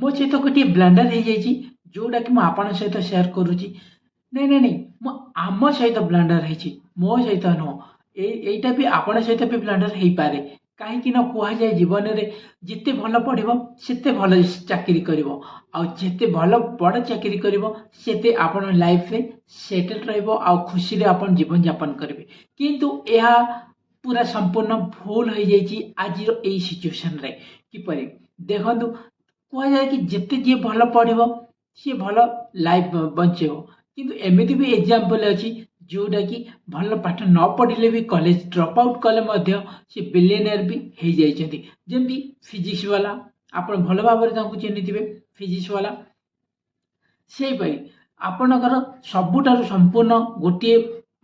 मो सहित गोटे ब्लंडर हो जाइए जोटा कि मुझे सहित सेयार करुच्ची। नहीं नहीं नहीं मो आम सहित ब्लंडर है मो सहित नुह एटा भी आपण सहित भी ब्लंडर हो पारे कहीं कहुए जीवन में जिते भल पढ़ से भल चाकरी कर जिते भल बड़ चाकरी करते आपण लाइफ रे सेटल रुशी रे आपण जीवन यापन करेंगे किंतु यह पूरा संपूर्ण भूल हो जाइए आज यही सिचुएशन रे किपरि देखु कहुए कि जिते जी भल पढ़ सी भल लाइफ बंचेब किंतु एमती भी एग्जाम्पल अच्छी जोटा कि भल पाठ न पढ़ले भी कॉलेज ड्रॉप आउट कले सी बिलियनियर भी हो जाती जमी फिजिक्स वाला आप भल भाव में चिन्ह थे फिजिक्स वाला से आपणकर सबुठार संपूर्ण गोटे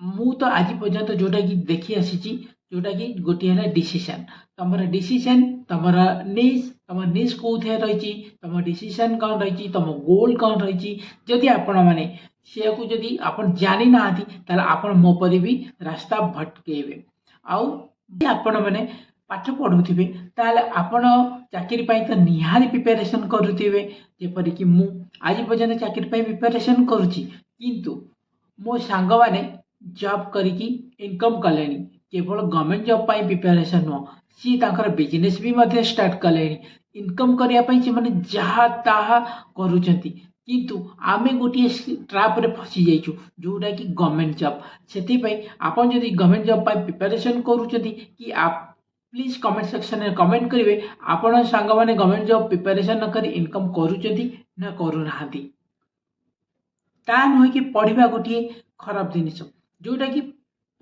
मु तो आज पर्यंत जोटा कि देखी आसी जोटा कि गोटे है डिसीजन तुम डिसीजन तुम निज कौथे रही तुम डिसीजन कौन रही तुम गोल कौन रही जदि आपण मैंने सी को जदि आप जानी ना आपण मो पर भी रास्ता भटकेबे आपण मैंने पाठ पढ़ुवे ताल आपण चाकरी तो निहारी प्रिपेरेसन करुवे जेपरिक मु आज पर्यंत चाकरी प्रिपेरेसन करुच्ची किंतु मो सांग मैंने जॉब करिकी इनकम कले केवल गवर्नमेंट जॉब प्रिपेरेसन नुह सी बिजनेस भी स्टार्ट कले इनकम करने से जहाँ ताहा करुँच किंतु आमे गोटे ट्राप रे फसी जाइछु जोटा कि गवर्नमेंट जॉब से आपन जदि गवर्नमेंट जॉब प्रिपेरेसन करुँच कि आप प्लीज कमेंट सेक्शन में कमेंट करेंगे आपण सांग मैंने गवर्नमेंट जॉब प्रिपेरेसन न करी इनकम करुँच ना करूना ता नुहे कि पढ़ा गोटे खराब जिनिस जोटा कि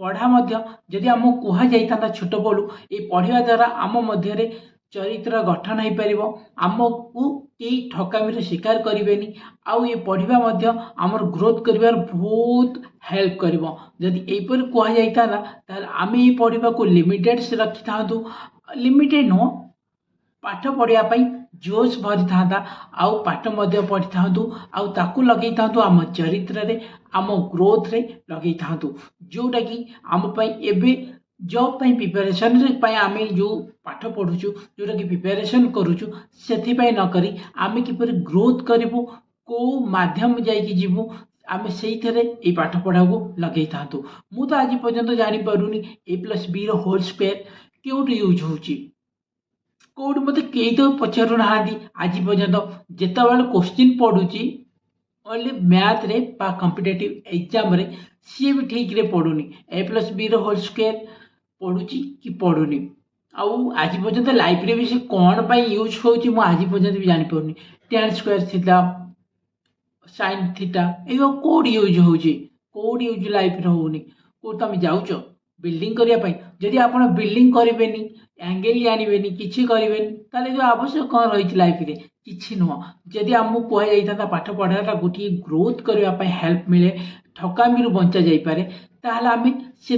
पढ़ा जदि आम कहुई छोट बलू ये पढ़ा द्वारा आम मध्य चरित्र गठन हो पार आमको कई ठकामी शिकार करें आउ ये पढ़ा आमर ग्रोथ कर बहुत हेल्प कर जदि यहीपर कहुई आम ये पढ़ा को लिमिटेड रखी था लिमिटेड नुह पाठ पढ़ापी जोश भरी था आउ पाठ पढ़ी था आउ लगे था आम चरित्र रे आम ग्रोथ रे लगे था जोटा कि आमपाई एवं जॉब प्रिपेरेसन आम जो पाठ पढ़ुचु जोटा कि प्रिपेरेसन करुचु से नक आम किपर ग्रोथ करूँ कौ मध्यम जाइबू आम से पाठ पढ़ा को लगे था मु तो आज पर्यंत जानीपारूनी A+B होल स्क्वायर क्योंटि यूज होची कौट मत कई तो पचारू ना आज पर्यंत जिते क्वेश्चन पढ़ुची ओनली मैथ रे पा कॉम्पिटिटिव एग्जाम रे सी भी ठीक रे पढ़ुनी A+B होल स्क्वायर पढ़ुची कि पढ़ुनी आउ आज पर्यंत लाइफ रे भी से कौन पाई यूज होची मु आज पर्यंत भी जानी पारुनी tan square theta sin theta एगो कोड यूज होची कोड यूज लाइफ रे होनी को तुम जाउच बिल्डिंग करिया पाई जदि आपण बिल्डिंग करिवेनी एंगल जानिबेनी किछि करिवेनी ताले जो आवश्यक कौन रही लाइफ रे किछि नुह जदि आमको कह जाता पाठ पढ़ाटा गोटे ग्रोथ करने हेल्प मिले ठकामी बंचा जापे ताहले आम से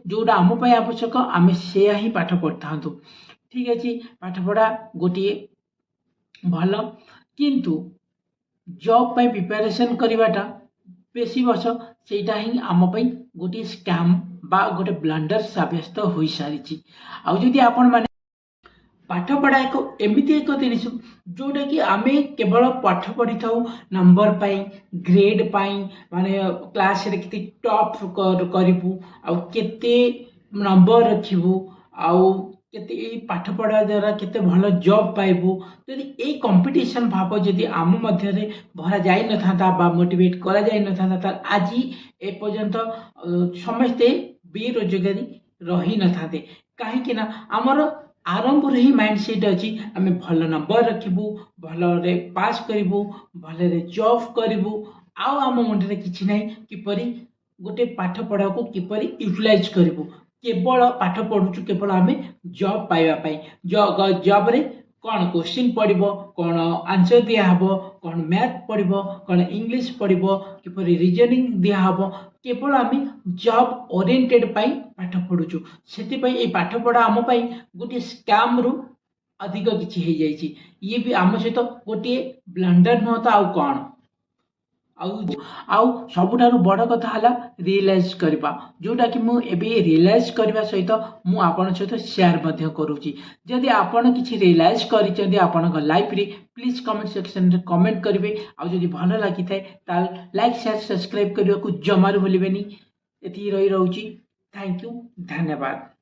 जोटा आम आवश्यक आम से ही पाठ पढ़ी था ठीक अच्छे पाठ पढ़ा गोटे भल किंतु जॉब प्रिपेरेसन करवाटा बेसी वर्ष सेटा ही आमपाई गोटे स्कैम बा गोटे ब्लंडर सब्यस्त हो सारी आदि आपण मैंने पाठ पढ़ा एक एमती एक जिनिस जोटा कि आम केवल पाठ पढ़ी था नंबर पाई ग्रेड पाई माने क्लास रे किति टॉप करिवु आउ केते नंबर रखिवु आउ केते ए पाठ पढ़ा द्वारा केते भल जॉब पाइबु यदि ए कंपटीशन भाव जदि आम मध्य रे भरा जाई न थाता बा मोटिवेट करा जाई न थाता आज ए पर्यंत समस्ते बेरोजगारी रही न थाते कहीं ना आमर आरंभ ही माइंड सेट अच्छी आम भल नंबर रखिबू भल पास करूँ भल जॉब करूँ आम मुंडे कि ना किपरि गोटे पाठ पढ़ा को किपरि यूटिलाइज करूँ केवल पाठ पढ़ुचु केवल आम जॉब पाइबापी जॉब रे कौन क्वेश्चन पढ़ो कौन आंसर दिहब कौन मैथ पढ़ो कौन इंग्लिश पढ़ो किपरि रीजनिंग दिहब केवल आम जॉब ओरिएंटेड पाठ पढ़ुचु से पाठ पढ़ा आम गोटे स्कैम रु अधिक किसी हो जाए ये भी आम सहित गोटे ब्लंडर नुह तो आउ कौन आउ सबुठारु बड़ कथा हला रियलाइज करबा जोटा कि मु एबे रियलाइज करबा सहित मु आपन सहित शेयर मध्य करूची। जदि आपन किछि रियलाइज करिसेंती आपन लाइफ रे प्लीज कमेंट सेक्शन रे कमेंट करिवे। आ जदि भलो लागि थाए ताल लाइक शेयर सब्सक्राइब करबा को जमार भूलिबेनी। एति रही रहउची। थैंक यू, धन्यवाद।